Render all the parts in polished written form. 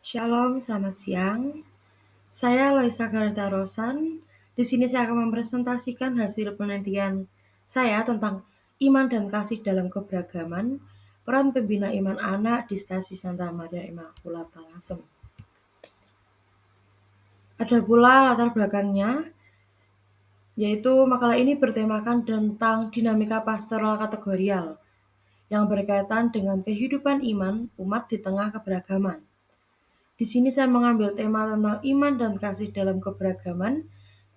Shalom, selamat siang. Saya Loisa Garda Rosan. Di sini saya akan mempresentasikan hasil penelitian saya tentang iman dan kasih dalam keberagaman, peran pembina iman anak di Stasi Santa Maria Immaculata Lasem. Ada pula latar belakangnya, yaitu makalah ini bertemakan tentang dinamika pastoral kategorial yang berkaitan dengan kehidupan iman umat di tengah keberagaman. Di sini saya mengambil tema tentang iman dan kasih dalam keberagaman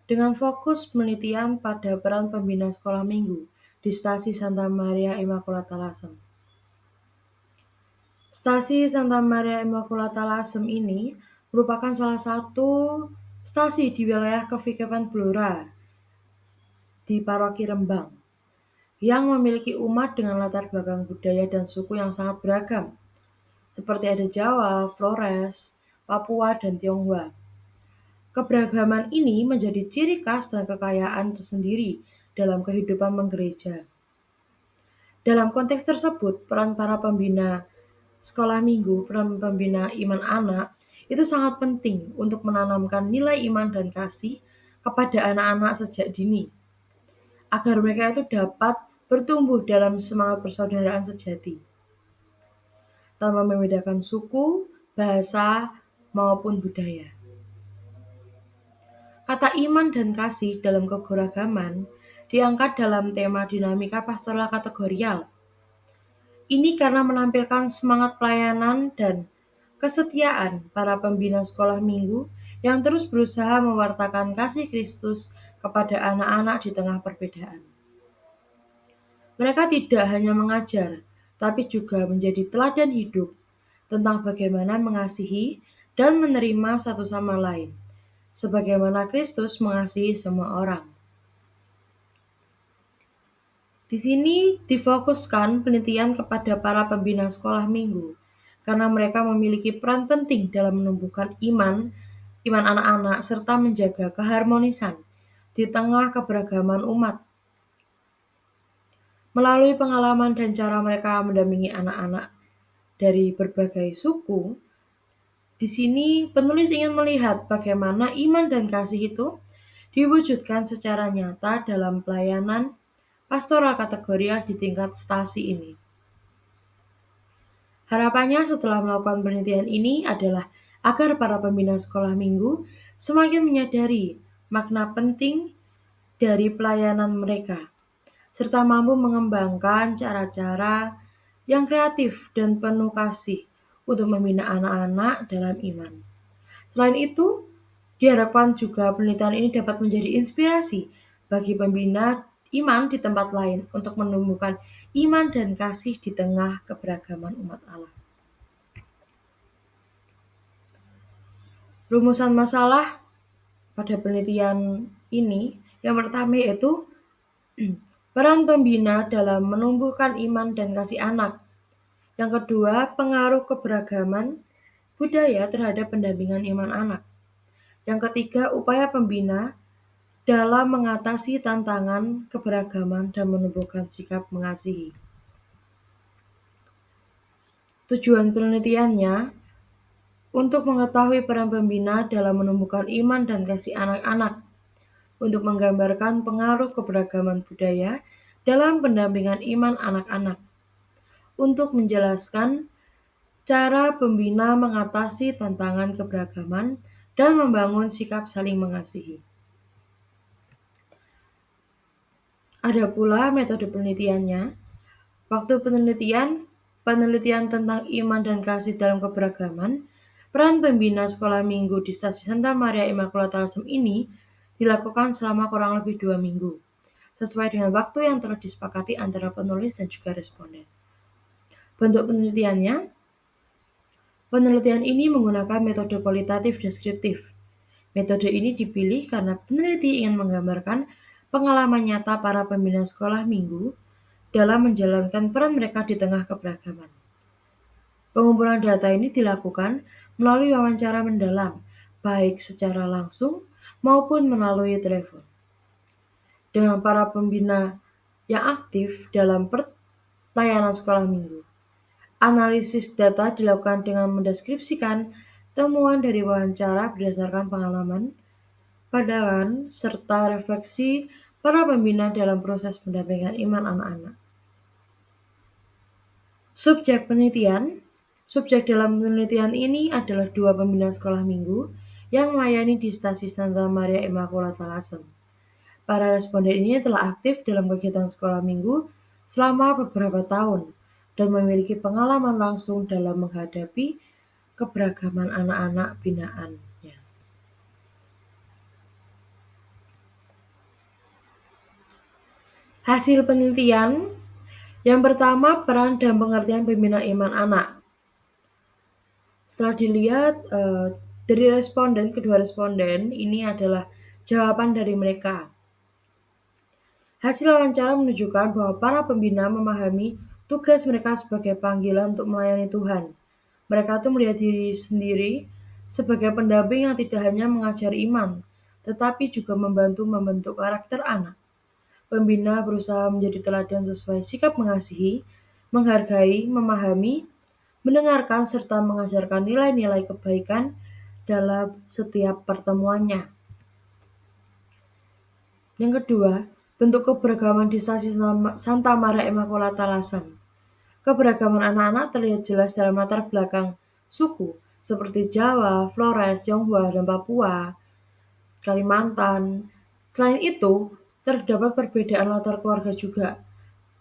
dengan fokus penelitian pada peran pembina sekolah minggu di Stasi Santa Maria Immaculata Lasem. Stasi Santa Maria Immaculata Lasem ini merupakan salah satu stasi di wilayah Kevikepan Blora di Paroki Rembang yang memiliki umat dengan latar belakang budaya dan suku yang sangat beragam, seperti ada Jawa, Flores, Papua, dan Tionghoa. Keberagaman ini menjadi ciri khas dan kekayaan tersendiri dalam kehidupan menggereja. Dalam konteks tersebut, peran para pembina sekolah minggu, peran pembina iman anak, itu sangat penting untuk menanamkan nilai iman dan kasih kepada anak-anak sejak dini, agar mereka itu dapat bertumbuh dalam semangat persaudaraan sejati, tanpa membedakan suku, bahasa, maupun budaya. Kata iman dan kasih dalam keberagaman diangkat dalam tema dinamika pastoral kategorial. Ini karena menampilkan semangat pelayanan dan kesetiaan para pembina sekolah minggu yang terus berusaha mewartakan kasih Kristus kepada anak-anak di tengah perbedaan. Mereka tidak hanya mengajar, tapi juga menjadi teladan hidup tentang bagaimana mengasihi dan menerima satu sama lain, sebagaimana Kristus mengasihi semua orang. Di sini difokuskan penelitian kepada para pembina sekolah minggu, karena mereka memiliki peran penting dalam menumbuhkan iman anak-anak, serta menjaga keharmonisan di tengah keberagaman umat. Melalui pengalaman dan cara mereka mendampingi anak-anak dari berbagai suku, di sini penulis ingin melihat bagaimana iman dan kasih itu diwujudkan secara nyata dalam pelayanan pastoral kategorial di tingkat stasi ini. Harapannya setelah melakukan penelitian ini adalah agar para pembina sekolah minggu semakin menyadari makna penting dari pelayanan mereka, serta mampu mengembangkan cara-cara yang kreatif dan penuh kasih untuk membina anak-anak dalam iman. Selain itu, diharapkan juga penelitian ini dapat menjadi inspirasi bagi pembina iman di tempat lain untuk menumbuhkan iman dan kasih di tengah keberagaman umat Allah. Rumusan masalah pada penelitian ini yang pertama yaitu peran pembina dalam menumbuhkan iman dan kasih anak. Yang kedua, pengaruh keberagaman budaya terhadap pendampingan iman anak. Yang ketiga, upaya pembina dalam mengatasi tantangan keberagaman dan menumbuhkan sikap mengasihi. Tujuan penelitiannya untuk mengetahui peran pembina dalam menumbuhkan iman dan kasih anak-anak, untuk menggambarkan pengaruh keberagaman budaya dalam pendampingan iman anak-anak, untuk menjelaskan cara pembina mengatasi tantangan keberagaman dan membangun sikap saling mengasihi. Ada pula metode penelitiannya. Waktu penelitian tentang iman dan kasih dalam keberagaman, peran pembina sekolah minggu di Stasi Santa Maria Immaculata Lasem ini dilakukan selama kurang lebih 2 minggu, sesuai dengan waktu yang telah disepakati antara penulis dan juga responden. Bentuk penelitian ini menggunakan metode kualitatif deskriptif. Metode ini dipilih karena peneliti ingin menggambarkan pengalaman nyata para pembina sekolah minggu dalam menjalankan peran mereka di tengah keberagaman. Pengumpulan data ini dilakukan melalui wawancara mendalam, baik secara langsung maupun melalui telepon, dengan para pembina yang aktif dalam pelayanan sekolah minggu. Analisis data dilakukan dengan mendeskripsikan Temuan dari wawancara berdasarkan pengalaman, pandangan, serta refleksi para pembina dalam proses pendampingan iman anak-anak. Subjek penelitian. Subjek dalam penelitian ini adalah dua pembina sekolah minggu yang melayani di stasi Santa Maria Immaculata Lasem. Para responden ini telah aktif dalam kegiatan sekolah minggu selama beberapa tahun dan memiliki pengalaman langsung dalam menghadapi keberagaman anak-anak binaannya. Hasil penelitian yang pertama, peran dan pengertian pembina iman anak. Setelah dilihat dari kedua responden, ini adalah jawaban dari mereka. Hasil wawancara menunjukkan bahwa para pembina memahami tugas mereka sebagai panggilan untuk melayani Tuhan. Mereka tuh melihat diri sendiri sebagai pendamping yang tidak hanya mengajari iman, tetapi juga membantu membentuk karakter anak. Pembina berusaha menjadi teladan sesuai sikap mengasihi, menghargai, memahami, mendengarkan, serta mengajarkan nilai-nilai kebaikan dalam setiap pertemuannya. Yang kedua, bentuk keberagaman di stasi Santa Maria Immaculata Lasem. Keberagaman anak-anak terlihat jelas dalam latar belakang suku, seperti Jawa, Flores, Tionghoa, dan Papua, Kalimantan. Selain itu, terdapat perbedaan latar keluarga juga,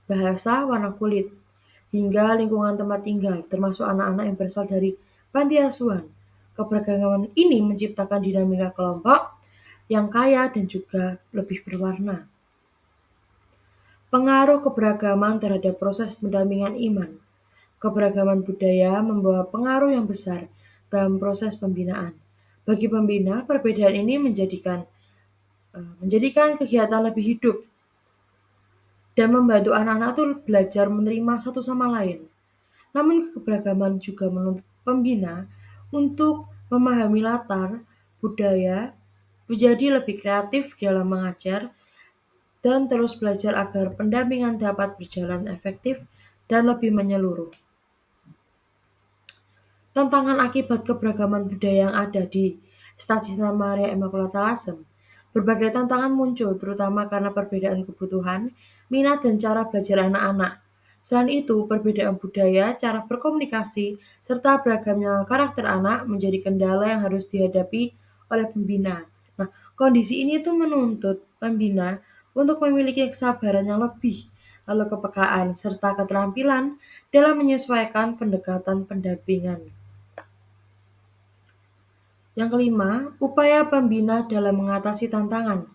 bahasa, warna kulit, hingga lingkungan tempat tinggal, termasuk anak-anak yang berasal dari panti asuhan. Keberagaman ini menciptakan dinamika kelompok yang kaya dan juga lebih berwarna. Pengaruh keberagaman terhadap proses pendampingan iman. Keberagaman budaya membawa pengaruh yang besar dalam proses pembinaan. Bagi pembina, perbedaan ini menjadikan kegiatan lebih hidup dan membantu anak-anak itu belajar menerima satu sama lain. Namun keberagaman juga menuntut pembina untuk memahami latar budaya, menjadi lebih kreatif dalam mengajar, dan terus belajar agar pendampingan dapat berjalan efektif dan lebih menyeluruh. Tantangan akibat keberagaman budaya yang ada di stasi Santa Maria Immaculata Lasem. Berbagai tantangan muncul, terutama karena perbedaan kebutuhan, minat, dan cara belajar anak-anak. Selain itu, perbedaan budaya, cara berkomunikasi, serta beragamnya karakter anak menjadi kendala yang harus dihadapi oleh pembina. Nah, kondisi ini tuh menuntut pembina untuk memiliki kesabaran yang lebih, lalu kepekaan, serta keterampilan dalam menyesuaikan pendekatan pendampingan. Yang kelima, upaya pembina dalam mengatasi tantangan.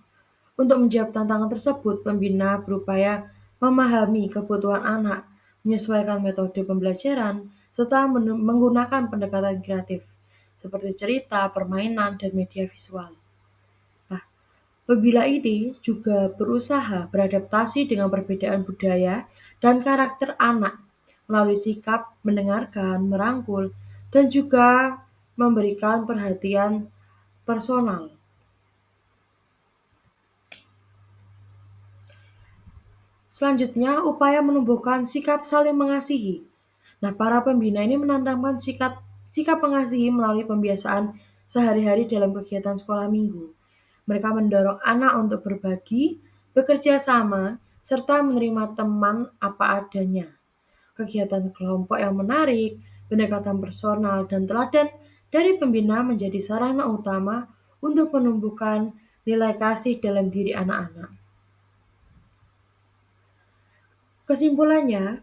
Untuk menjawab tantangan tersebut, pembina berupaya memahami kebutuhan anak, menyesuaikan metode pembelajaran, serta menggunakan pendekatan kreatif, seperti cerita, permainan, dan media visual. Nah, pembina ini juga berusaha beradaptasi dengan perbedaan budaya dan karakter anak melalui sikap mendengarkan, merangkul, dan juga memberikan perhatian personal. Selanjutnya, upaya menumbuhkan sikap saling mengasihi. Nah, para pembina ini menanamkan sikap mengasihi melalui pembiasaan sehari-hari dalam kegiatan sekolah minggu. Mereka mendorong anak untuk berbagi, bekerja sama, serta menerima teman apa adanya. Kegiatan kelompok yang menarik, pendekatan personal, dan teladan dari pembina menjadi sarana utama untuk menumbuhkan nilai kasih dalam diri anak-anak. Kesimpulannya,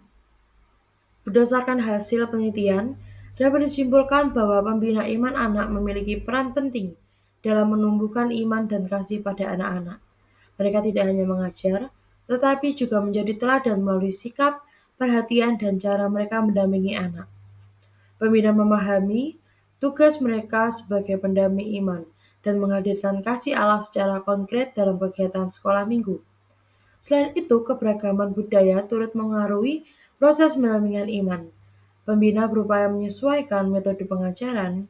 berdasarkan hasil penelitian, dapat disimpulkan bahwa pembina iman anak memiliki peran penting dalam menumbuhkan iman dan kasih pada anak-anak. Mereka tidak hanya mengajar, tetapi juga menjadi teladan melalui sikap, perhatian, dan cara mereka mendampingi anak. Pembina memahami tugas mereka sebagai pendamping iman dan menghadirkan kasih Allah secara konkret dalam kegiatan sekolah minggu. Selain itu, keberagaman budaya turut mengaruhi proses pendampingan iman. Pembina berupaya menyesuaikan metode pengajaran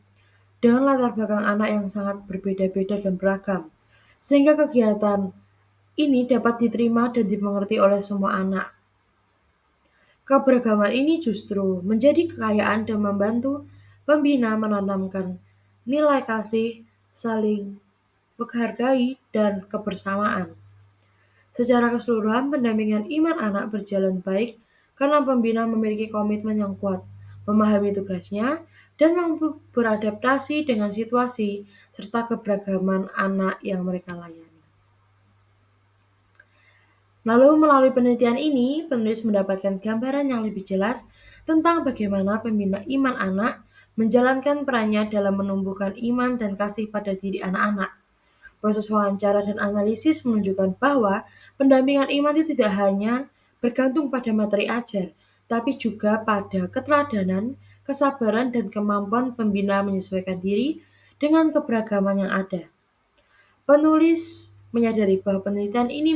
dengan latar belakang anak yang sangat berbeda-beda dan beragam, sehingga kegiatan ini dapat diterima dan dimengerti oleh semua anak. Keberagaman ini justru menjadi kekayaan dan membantu pembina menanamkan nilai kasih, saling menghargai, dan kebersamaan. Secara keseluruhan, pendampingan iman anak berjalan baik karena pembina memiliki komitmen yang kuat, memahami tugasnya, dan mampu beradaptasi dengan situasi serta keberagaman anak yang mereka layani. Lalu melalui penelitian ini, penulis mendapatkan gambaran yang lebih jelas tentang bagaimana pembina iman anak menjalankan perannya dalam menumbuhkan iman dan kasih pada diri anak-anak. Proses wawancara dan analisis menunjukkan bahwa pendampingan iman itu tidak hanya bergantung pada materi ajar, tapi juga pada keteladanan, kesabaran, dan kemampuan pembina menyesuaikan diri dengan keberagaman yang ada. Penulis menyadari bahwa penelitian ini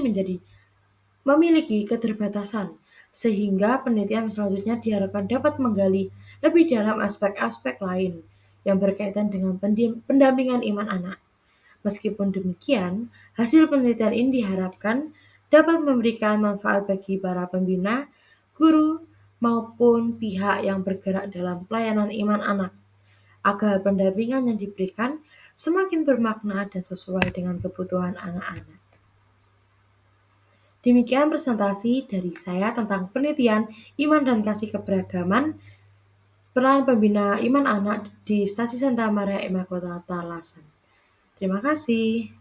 memiliki keterbatasan, sehingga penelitian selanjutnya diharapkan dapat menggali lebih dalam aspek-aspek lain yang berkaitan dengan pendampingan iman anak. Meskipun demikian, hasil penelitian ini diharapkan dapat memberikan manfaat bagi para pembina, guru, maupun pihak yang bergerak dalam pelayanan iman anak, agar pendampingan yang diberikan semakin bermakna dan sesuai dengan kebutuhan anak-anak. Demikian presentasi dari saya tentang penelitian iman dan kasih keberagaman peran pembina iman anak di Stasi Santa Maria Immacolata Lasem. Terima kasih.